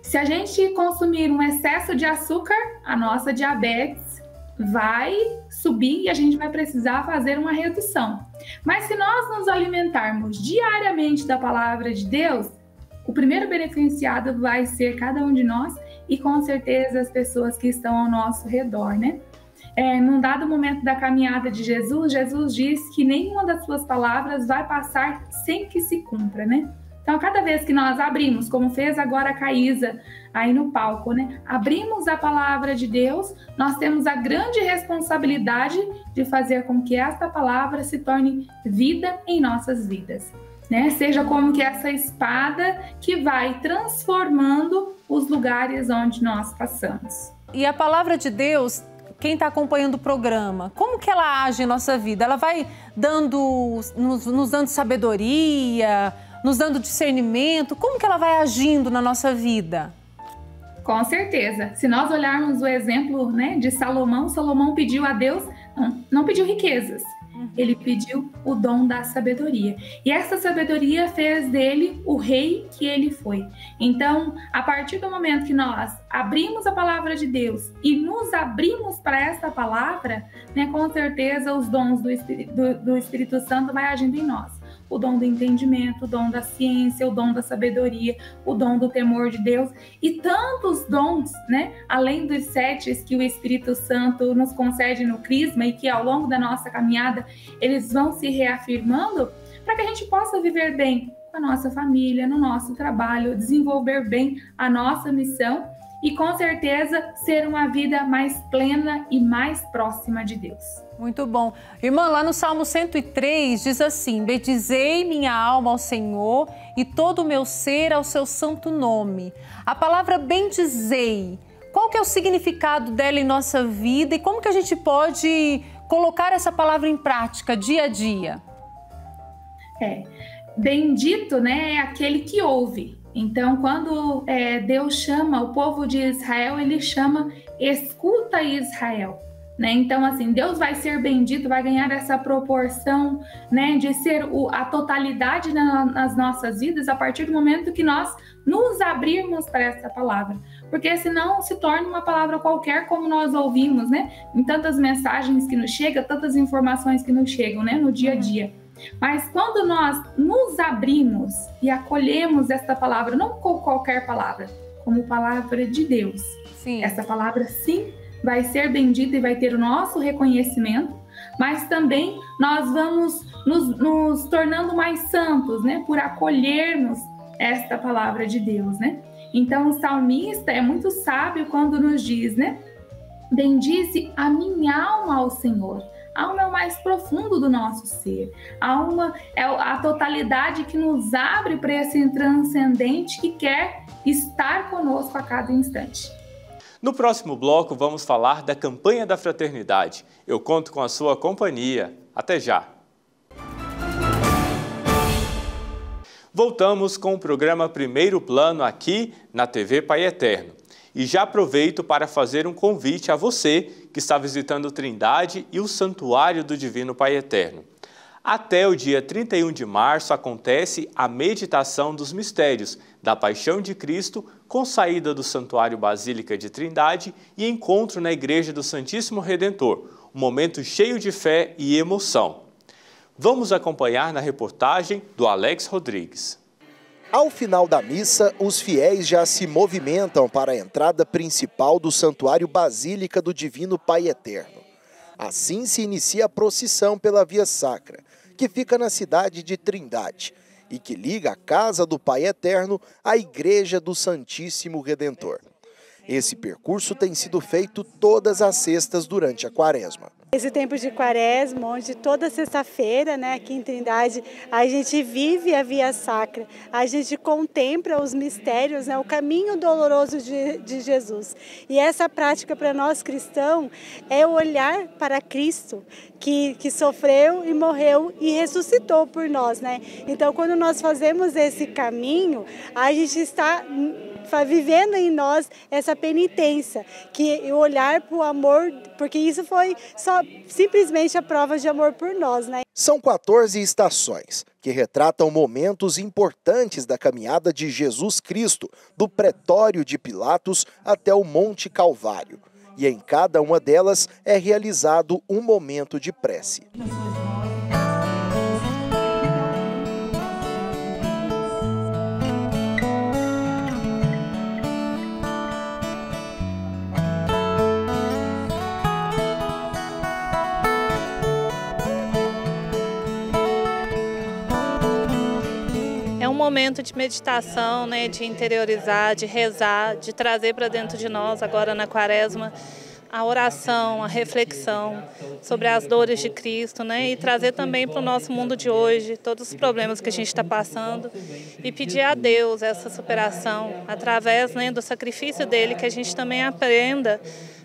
Se a gente consumir um excesso de açúcar, a nossa diabetes vai subir e a gente vai precisar fazer uma redução. Mas se nós nos alimentarmos diariamente da palavra de Deus, o primeiro beneficiado vai ser cada um de nós e com certeza as pessoas que estão ao nosso redor, né? Num dado momento da caminhada de Jesus, Jesus diz que nenhuma das suas palavras vai passar sem que se cumpra, né? Então, cada vez que nós abrimos, como fez agora a Caísa aí no palco, né? Abrimos a palavra de Deus, nós temos a grande responsabilidade de fazer com que esta palavra se torne vida em nossas vidas, né? Seja como que essa espada que vai transformando os lugares onde nós passamos. E a palavra de Deus, quem está acompanhando o programa, como que ela age em nossa vida? Ela vai nos dando sabedoria, nos dando discernimento? Como que ela vai agindo na nossa vida? Com certeza. Se nós olharmos o exemplo, né, de Salomão, Salomão pediu a Deus não pediu riquezas. Ele pediu o dom da sabedoria. E essa sabedoria fez dele o rei que ele foi. Então, a partir do momento que nós abrimos a palavra de Deus e nos abrimos para essa palavra, né, com certeza os dons do Espírito Santo vai agindo em nós. O dom do entendimento, o dom da ciência, o dom da sabedoria, o dom do temor de Deus e tantos dons, né? Além dos 7 que o Espírito Santo nos concede no Crisma e que ao longo da nossa caminhada eles vão se reafirmando para que a gente possa viver bem com a nossa família, no nosso trabalho, desenvolver bem a nossa missão e com certeza ser uma vida mais plena e mais próxima de Deus. Muito bom. Irmã, lá no Salmo 103 diz assim: bendizei minha alma ao Senhor e todo o meu ser ao seu santo nome. A palavra bendizei, qual que é o significado dela em nossa vida e como que a gente pode colocar essa palavra em prática dia a dia? Bendito, né, é aquele que ouve. Então, quando Deus chama o povo de Israel, ele chama escuta Israel. Né? Então, assim, Deus vai ser bendito, vai ganhar essa proporção, né, de ser a totalidade nas nossas vidas a partir do momento que nós nos abrirmos para essa palavra. Porque senão se torna uma palavra qualquer como nós ouvimos, né? Em tantas mensagens que nos chegam, tantas informações que nos chegam, né, no dia a dia. Mas quando nós nos abrimos e acolhemos esta palavra, não como qualquer palavra, como palavra de Deus. Sim. Essa palavra, sim, vai ser bendita e vai ter o nosso reconhecimento, mas também nós vamos nos tornando mais santos, né? Por acolhermos esta palavra de Deus, né? Então o salmista é muito sábio quando nos diz, né? Bendize a minha alma ao Senhor. A alma é o mais profundo do nosso ser. A alma é a totalidade que nos abre para esse transcendente que quer estar conosco a cada instante. No próximo bloco, vamos falar da campanha da fraternidade. Eu conto com a sua companhia. Até já! Voltamos com o programa Primeiro Plano aqui na TV Pai Eterno. E já aproveito para fazer um convite a você que está visitando Trindade e o Santuário do Divino Pai Eterno. Até o dia 31 de março acontece a meditação dos mistérios da Paixão de Cristo, com saída do Santuário Basílica de Trindade e encontro na Igreja do Santíssimo Redentor, um momento cheio de fé e emoção. Vamos acompanhar na reportagem do Alex Rodrigues. Ao final da missa, os fiéis já se movimentam para a entrada principal do Santuário Basílica do Divino Pai Eterno. Assim se inicia a procissão pela Via Sacra, que fica na cidade de Trindade e que liga a Casa do Pai Eterno à Igreja do Santíssimo Redentor. Esse percurso tem sido feito todas as sextas durante a Quaresma. Esse tempo de Quaresma, onde toda sexta-feira, né, aqui em Trindade, a gente vive a Via Sacra, a gente contempla os mistérios, né, o caminho doloroso de Jesus. E essa prática para nós cristãos é olhar para Cristo, que sofreu e morreu e ressuscitou por nós, né? Então, quando nós fazemos esse caminho, a gente está vivendo em nós essa penitência, que olhar para o amor, porque isso foi só simplesmente a prova de amor por nós, né? São 14 estações que retratam momentos importantes da caminhada de Jesus Cristo, do pretório de Pilatos até o Monte Calvário. E em cada uma delas é realizado um momento de prece. Um momento de meditação, né, de interiorizar, de rezar, de trazer para dentro de nós, agora na Quaresma, a oração, a reflexão sobre as dores de Cristo, né, e trazer também para o nosso mundo de hoje todos os problemas que a gente está passando e pedir a Deus essa superação através, né, do sacrifício dele, que a gente também aprenda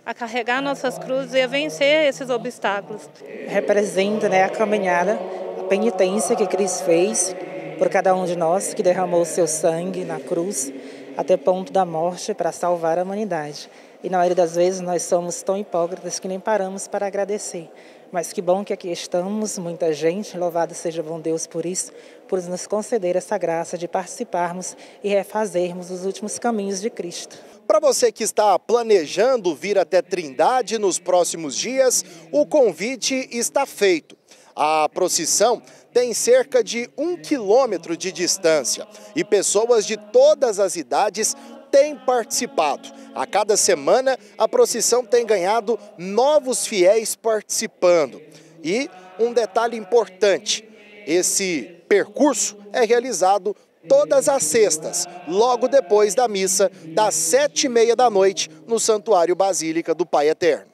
a carregar nossas cruzes e a vencer esses obstáculos. Representa, né, a caminhada, a penitência que Cristo fez por cada um de nós, que derramou o seu sangue na cruz, até ponto da morte para salvar a humanidade. E na maioria das vezes nós somos tão hipócritas que nem paramos para agradecer. Mas que bom que aqui estamos, muita gente, louvado seja bom Deus por isso, por nos conceder essa graça de participarmos e refazermos os últimos caminhos de Cristo. Para você que está planejando vir até Trindade nos próximos dias, o convite está feito. A procissão tem cerca de 1 quilômetro de distância e pessoas de todas as idades têm participado. A cada semana, a procissão tem ganhado novos fiéis participando. E um detalhe importante, esse percurso é realizado todas as sextas, logo depois da missa, das 7h30 da noite, no Santuário Basílica do Pai Eterno.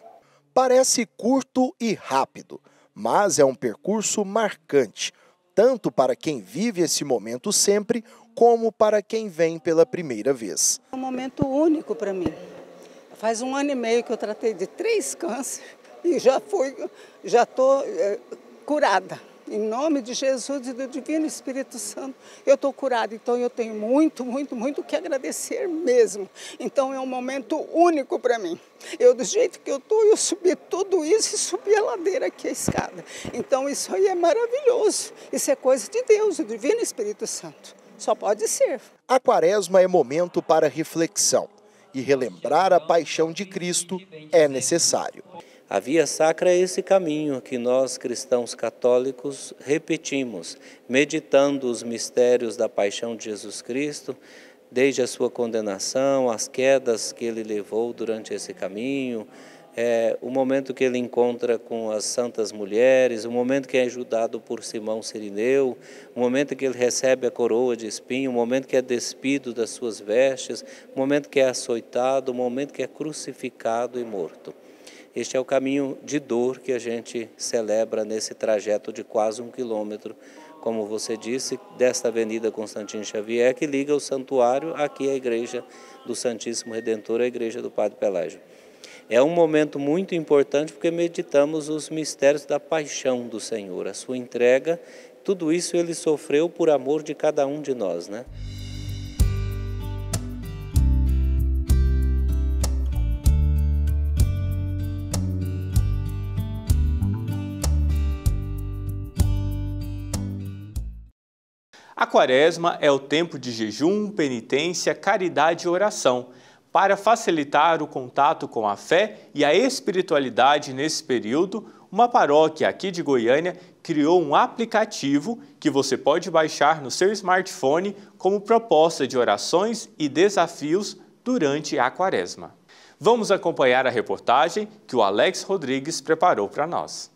Parece curto e rápido, mas é um percurso marcante, tanto para quem vive esse momento sempre, como para quem vem pela primeira vez. É um momento único para mim. Faz 1 ano e meio que eu tratei de 3 cânceres e já estou curada. Em nome de Jesus e do Divino Espírito Santo, eu estou curada. Então eu tenho muito, muito, muito que agradecer mesmo. Então é um momento único para mim. Eu, do jeito que eu estou, eu subi tudo isso e subi a ladeira aqui, a escada. Então isso aí é maravilhoso. Isso é coisa de Deus, do Divino Espírito Santo. Só pode ser. A Quaresma é momento para reflexão. E relembrar a paixão de Cristo é necessário. A Via Sacra é esse caminho que nós, cristãos católicos, repetimos, meditando os mistérios da paixão de Jesus Cristo, desde a sua condenação, as quedas que ele levou durante esse caminho, o momento que ele encontra com as santas mulheres, o momento que é ajudado por Simão Cirineu, o momento que ele recebe a coroa de espinho, o momento que é despido das suas vestes, o momento que é açoitado, o momento que é crucificado e morto. Este é o caminho de dor que a gente celebra nesse trajeto de quase 1 quilômetro, como você disse, desta Avenida Constantino Xavier, que liga o santuário aqui à Igreja do Santíssimo Redentor, a Igreja do Padre Pelágio. É um momento muito importante porque meditamos os mistérios da paixão do Senhor, a sua entrega, tudo isso ele sofreu por amor de cada um de nós, né? A Quaresma é o tempo de jejum, penitência, caridade e oração, para facilitar o contato com a fé e a espiritualidade nesse período. Uma paróquia aqui de Goiânia criou um aplicativo que você pode baixar no seu smartphone como proposta de orações e desafios durante a Quaresma. Vamos acompanhar a reportagem que o Alex Rodrigues preparou para nós.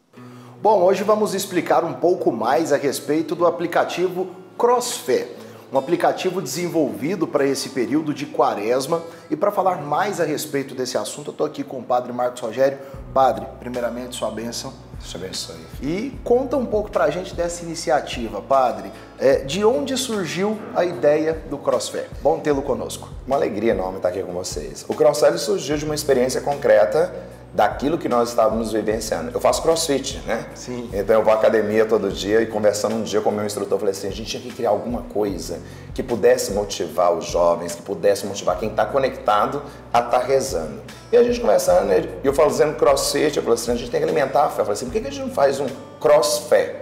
Bom, hoje vamos explicar um pouco mais a respeito do aplicativo CrossFé, um aplicativo desenvolvido para esse período de Quaresma. E para falar mais a respeito desse assunto, eu estou aqui com o Padre Marcos Rogério. Padre, primeiramente, sua bênção. Sua bênção. E conta um pouco para a gente dessa iniciativa, Padre. De onde surgiu a ideia do CrossFé? Bom tê-lo conosco. Uma alegria enorme estar aqui com vocês. O CrossFé surgiu de uma experiência concreta daquilo que nós estávamos vivenciando. Eu faço crossfit, né? Sim. Então eu vou à academia todo dia e conversando um dia com o meu instrutor, eu falei assim, a gente tinha que criar alguma coisa que pudesse motivar os jovens, que pudesse motivar quem está conectado a estar rezando. E a gente conversando, e eu fazendo crossfit, eu falei assim, a gente tem que alimentar a fé. Eu falei assim, por que a gente não faz um crossfé?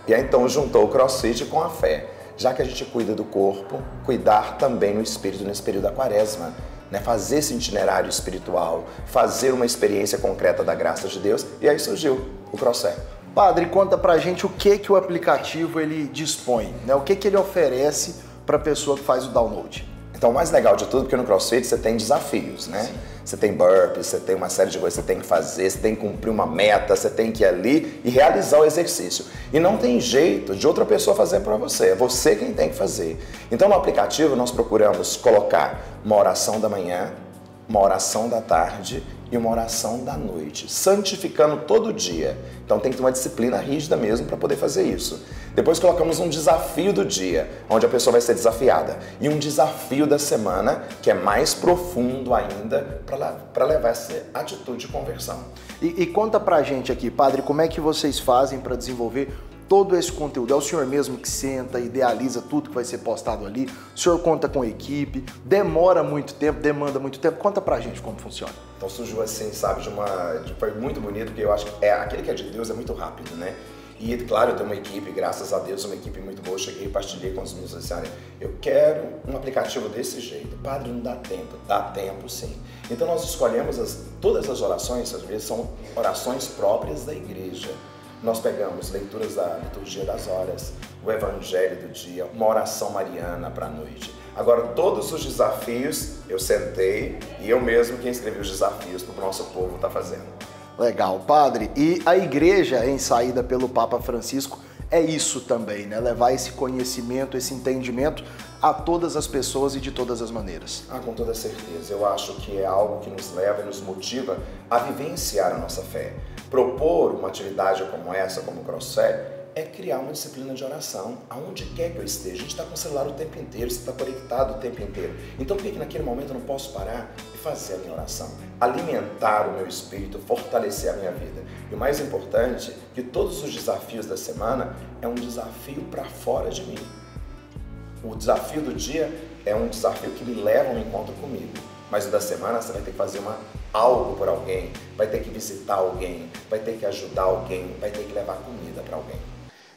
E aí então juntou o crossfit com a fé. Já que a gente cuida do corpo, cuidar também no espírito nesse período da Quaresma. Né, fazer esse itinerário espiritual, fazer uma experiência concreta da graça de Deus, e aí surgiu o CrossFé. Padre, conta pra gente o que o aplicativo ele dispõe, né? O que ele oferece para a pessoa que faz o download. Então o mais legal de tudo é que no CrossFit você tem desafios, né? Sim. Você tem burpees, você tem uma série de coisas que você tem que fazer, você tem que cumprir uma meta, você tem que ir ali e realizar o exercício. E não tem jeito de outra pessoa fazer para você, é você quem tem que fazer. Então no aplicativo nós procuramos colocar uma oração da manhã, uma oração da tarde e uma oração da noite, santificando todo dia. Então tem que ter uma disciplina rígida mesmo para poder fazer isso. Depois colocamos um desafio do dia, onde a pessoa vai ser desafiada. E um desafio da semana, que é mais profundo ainda, para levar essa atitude de conversão. E conta pra gente aqui, Padre, como é que vocês fazem para desenvolver todo esse conteúdo? É o senhor mesmo que senta, idealiza tudo que vai ser postado ali? O senhor conta com a equipe? Demora muito tempo? Demanda muito tempo? Conta pra gente como funciona. Então surgiu assim, sabe, foi muito bonito, porque eu acho que aquele que é de Deus é muito rápido, né? E claro, eu tenho uma equipe, graças a Deus, uma equipe muito boa. Eu cheguei e partilhei com os meus associados. Eu quero um aplicativo desse jeito. Padre, não dá tempo. Dá tempo, sim. Então nós escolhemos todas as orações, às vezes são orações próprias da igreja. Nós pegamos leituras da liturgia das horas, o evangelho do dia, uma oração mariana para a noite. Agora, todos os desafios, eu sentei e eu mesmo quem escrevi os desafios para o nosso povo estar fazendo. Legal, padre. E a igreja em saída pelo Papa Francisco é isso também, né? Levar esse conhecimento, esse entendimento a todas as pessoas e de todas as maneiras. Com toda certeza. Eu acho que é algo que nos leva e nos motiva a vivenciar a nossa fé. Propor uma atividade como essa, como o CrossFé, é criar uma disciplina de oração, aonde quer que eu esteja. A gente está com o celular o tempo inteiro, você está conectado o tempo inteiro. Então por que naquele momento eu não posso parar e fazer a minha oração? Alimentar o meu espírito, fortalecer a minha vida. E o mais importante, que todos os desafios da semana é um desafio para fora de mim. O desafio do dia é um desafio que me leva a um encontro comigo. Mas o da semana você vai ter que fazer algo por alguém, vai ter que visitar alguém, vai ter que ajudar alguém, vai ter que levar comida para alguém.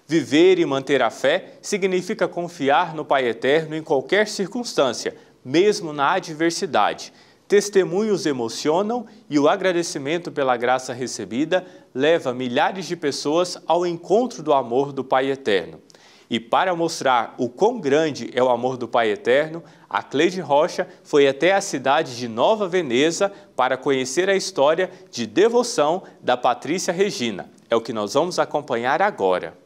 Viver e manter a fé significa confiar no Pai Eterno em qualquer circunstância, mesmo na adversidade. Testemunhos emocionam e o agradecimento pela graça recebida leva milhares de pessoas ao encontro do amor do Pai Eterno. E para mostrar o quão grande é o amor do Pai Eterno, a Cleide Rocha foi até a cidade de Nova Veneza para conhecer a história de devoção da Patrícia Regina. É o que nós vamos acompanhar agora.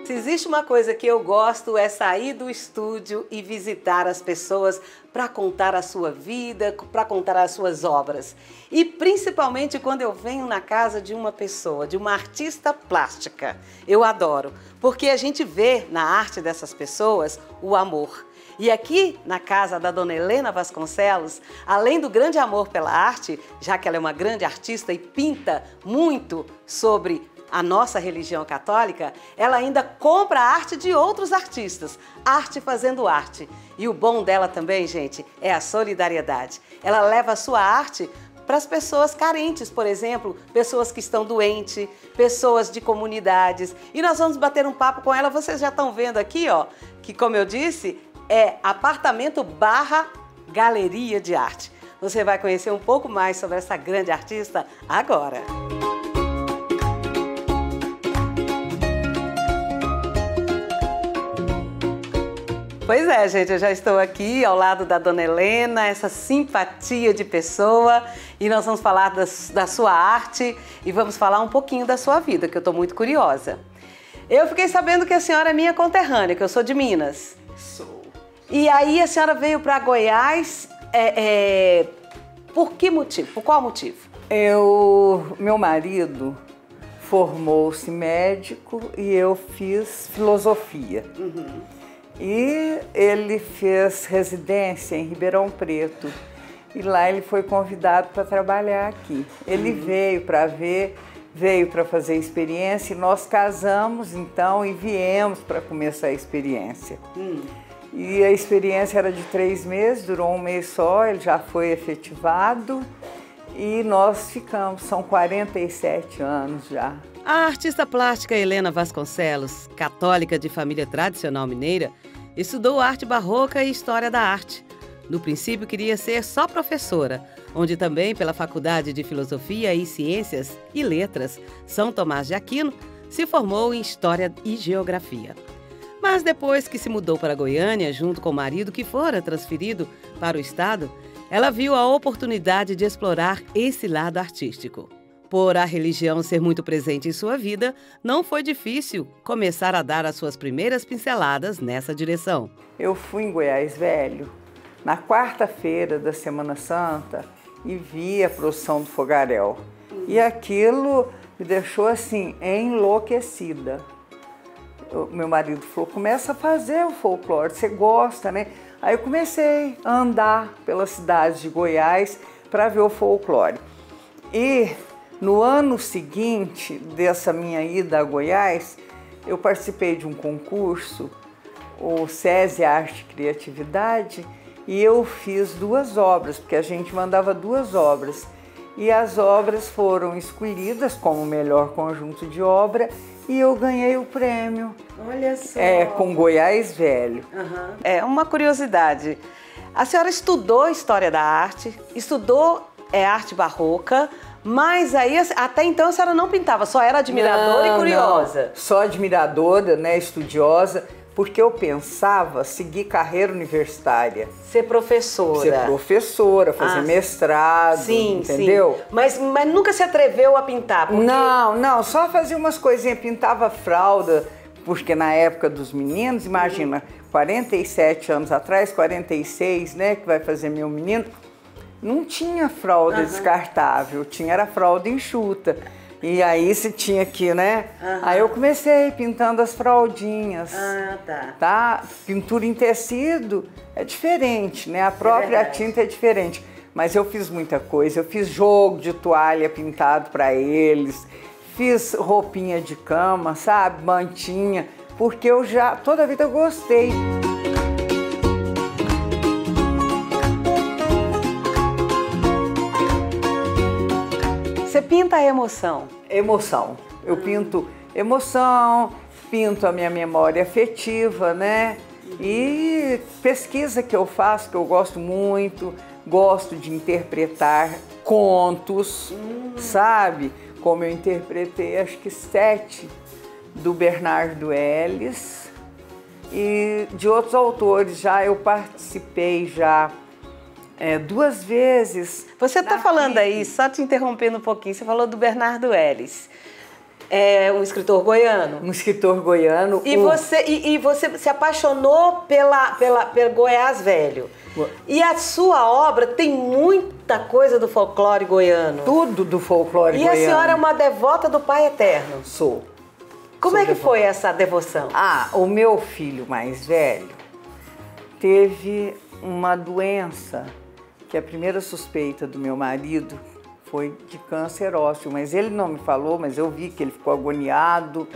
Se existe uma coisa que eu gosto é sair do estúdio e visitar as pessoas para contar a sua vida, para contar as suas obras. E principalmente quando eu venho na casa de uma pessoa, de uma artista plástica. Eu adoro, porque a gente vê na arte dessas pessoas o amor. E aqui na casa da Dona Helena Vasconcelos, além do grande amor pela arte, já que ela é uma grande artista e pinta muito sobre a nossa religião católica, ela ainda compra a arte de outros artistas, arte fazendo arte. E o bom dela também, gente, é a solidariedade. Ela leva a sua arte para as pessoas carentes, por exemplo, pessoas que estão doentes, pessoas de comunidades. E nós vamos bater um papo com ela, vocês já estão vendo aqui, ó, que como eu disse, é apartamento / galeria de arte. Você vai conhecer um pouco mais sobre essa grande artista agora. Pois é, gente, eu já estou aqui ao lado da Dona Helena, essa simpatia de pessoa, e nós vamos falar da sua arte e vamos falar um pouquinho da sua vida, que eu estou muito curiosa. Eu fiquei sabendo que a senhora é minha conterrânea, que eu sou de Minas. Sou. E aí a senhora veio para Goiás, por que motivo? Por qual motivo? Meu marido formou-se médico e eu fiz filosofia. E ele fez residência em Ribeirão Preto e lá ele foi convidado para trabalhar aqui. Ele veio para ver, veio para fazer experiência e nós casamos então e viemos para começar a experiência. E a experiência era de 3 meses, durou 1 mês só, ele já foi efetivado e nós ficamos, são 47 anos já. A artista plástica Helena Vasconcelos, católica de família tradicional mineira, estudou arte barroca e história da arte. No princípio queria ser só professora, onde também pela Faculdade de Filosofia e Ciências e Letras São Tomás de Aquino se formou em História e Geografia. Mas depois que se mudou para Goiânia, junto com o marido que fora transferido para o estado, ela viu a oportunidade de explorar esse lado artístico. Por a religião ser muito presente em sua vida, não foi difícil começar a dar as suas primeiras pinceladas nessa direção. Eu fui em Goiás Velho, na quarta-feira da Semana Santa, e vi a procissão do fogaréu. E aquilo me deixou assim, enlouquecida. Meu marido falou, começa a fazer o folclore, você gosta, né? Aí eu comecei a andar pela cidade de Goiás para ver o folclore. E no ano seguinte dessa minha ida a Goiás, eu participei de um concurso, o SESI Arte e Criatividade, e eu fiz 2 obras, porque a gente mandava 2 obras. E as obras foram escolhidas como o melhor conjunto de obra e eu ganhei o prêmio. Olha só. Com Goiás Velho. Uhum. Uma curiosidade. A senhora estudou História da Arte, estudou arte barroca, mas aí até então a senhora não pintava, só era admiradora e curiosa. Não. Só admiradora, né, estudiosa, porque eu pensava seguir carreira universitária. Ser professora. Ser professora, fazer mestrado, sim, entendeu? Sim. Mas nunca se atreveu a pintar? Porque... Não, só fazia umas coisinhas, pintava fralda, porque na época dos meninos, imagina, 47 anos atrás, 46, né, que vai fazer meu menino, não tinha fralda descartável, era fralda enxuta. E aí você tinha que, né? Aí eu comecei pintando as fraldinhas. Tá? Pintura em tecido é diferente, né? A própria tinta é diferente. Mas eu fiz muita coisa. Eu fiz jogo de toalha pintado para eles. Fiz roupinha de cama, sabe? Mantinha. Porque eu toda a vida eu gostei. Você pinta a emoção? Emoção. Eu pinto emoção, pinto a minha memória afetiva, né? E pesquisa que eu faço, que eu gosto muito, gosto de interpretar contos, sabe? Como eu interpretei, acho que 7 do Bernardo Ellis e de outros autores. Eu participei 2 vezes. Você está falando aí, só te interrompendo um pouquinho, você falou do Bernardo Ellis, um escritor goiano. Um escritor goiano. E você se apaixonou pelo Goiás Velho. E a sua obra tem muita coisa do folclore goiano. Tudo do folclore goiano. E a senhora é uma devota do Pai Eterno. Sou. Como é que foi essa devoção? O meu filho mais velho teve uma doença, que a primeira suspeita do meu marido foi de câncer ósseo, mas ele não me falou, mas eu vi que ele ficou agoniado.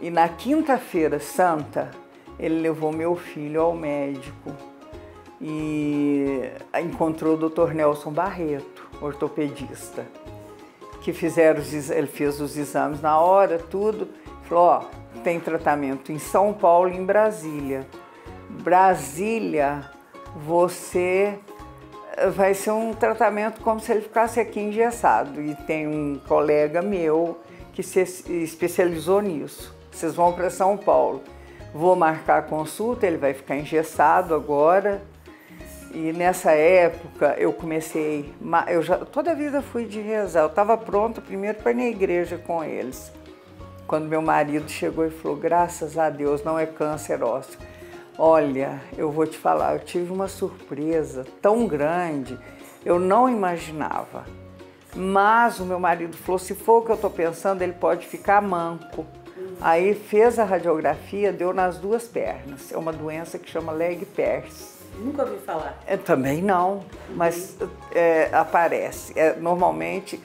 E na quinta-feira santa, ele levou meu filho ao médico e encontrou o Dr. Nelson Barreto, ortopedista, que ele fez os exames na hora, tudo. Falou, tem tratamento em São Paulo e em Brasília. Brasília, vai ser um tratamento como se ele ficasse aqui engessado. E tem um colega meu que se especializou nisso. Vocês vão para São Paulo. Vou marcar a consulta, ele vai ficar engessado agora. E nessa época eu comecei, toda a vida fui de rezar. Eu estava pronta primeiro para ir na igreja com eles. Quando meu marido chegou e falou, graças a Deus, não é câncer ósseo. Olha, eu vou te falar, eu tive uma surpresa tão grande, eu não imaginava. Mas o meu marido falou, se for o que eu estou pensando, ele pode ficar manco. Aí fez a radiografia, deu nas 2 pernas. É uma doença que chama leg perse. Nunca ouvi falar. Também não, mas aparece. Normalmente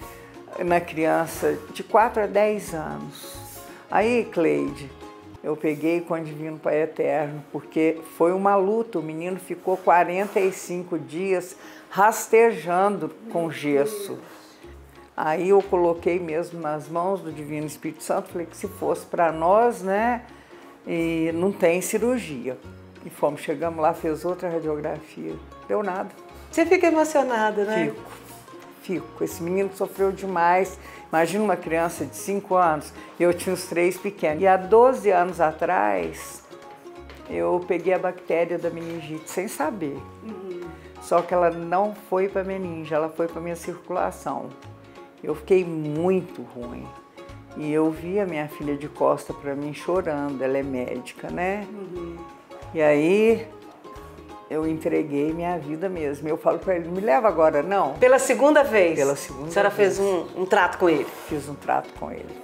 na criança de 4 a 10 anos. Aí, Cleide, eu peguei com o Divino Pai Eterno, porque foi uma luta. O menino ficou 45 dias rastejando com gesso. Aí eu coloquei mesmo nas mãos do Divino Espírito Santo, falei que se fosse para nós, né, e não tem cirurgia. E chegamos lá, fez outra radiografia, deu nada. Você fica emocionada, né? Fico. Esse menino sofreu demais. Imagina uma criança de 5 anos, eu tinha os 3 pequenos. E há 12 anos atrás, eu peguei a bactéria da meningite sem saber. Só que ela não foi para a meninge, ela foi para a minha circulação. Eu fiquei muito ruim. E eu vi a minha filha de costa para mim chorando, ela é médica, né? E aí eu entreguei minha vida mesmo. Eu falo para ele, não me leva agora não. Pela segunda vez? Pela segunda vez. A senhora fez um trato com ele? Fiz um trato com ele.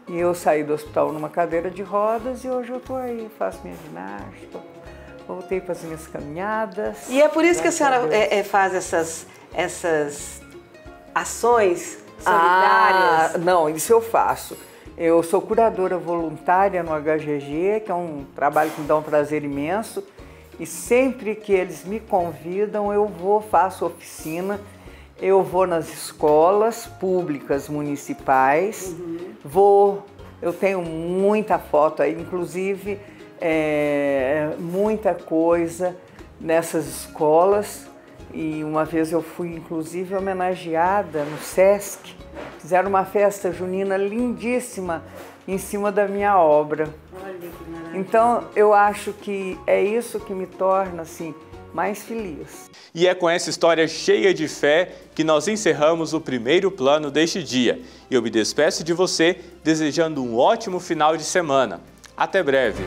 E eu saí do hospital numa cadeira de rodas e hoje eu tô aí, faço minha ginástica, voltei para as minhas caminhadas. E é por isso que a senhora faz essas ações solidárias? Não, isso eu faço. Eu sou curadora voluntária no HGG, que é um trabalho que me dá um prazer imenso. E sempre que eles me convidam, eu vou, faço oficina. Eu vou nas escolas públicas municipais, eu tenho muita foto aí, inclusive muita coisa nessas escolas. E uma vez eu fui, inclusive, homenageada no Sesc. Fizeram uma festa junina lindíssima em cima da minha obra. Olha que maravilha. Então, eu acho que é isso que me torna, assim, mais feliz. E é com essa história cheia de fé que nós encerramos o primeiro plano deste dia. Eu me despeço de você desejando um ótimo final de semana. Até breve!